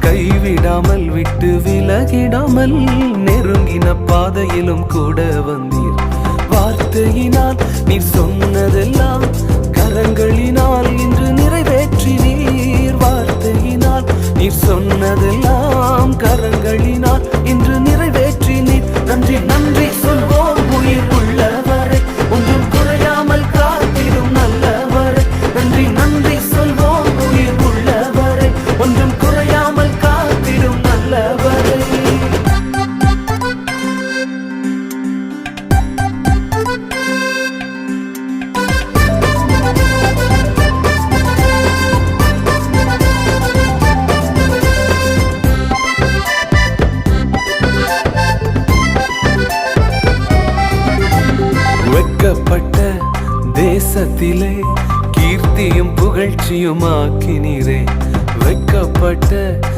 கைவிடாமல் விட்டு விலகிடாமல் நெருங்கின பாதையிலும் கூட வந்தீர். வார்த்தையினால் நீர் சொன்னதெல்லாம் கரங்களினால் இன்று நிறைவேற்றினீர். வார்த்தையினால் நீர் சொன்னதெல்லாம் கரங்களினால் இன்று நிறைவேற்றினீர். நன்றி நன்றி சொல்வோம் உயிர் உள்ளவரை, ஒன்றும் குறையாமல் காத்திடும் நல்லவரை. நன்றி நன்றி சொல்வோம் உயிர் உள்ளவரை, ஒன்றும் குறையாமல் காத்திடும் நல்லவரை. வெட்கப்பட்ட தேசத்திலே கீர்த்தியும் புகழ்ச்சியும் ஆக்கினீரே. வெட்கப்பட்ட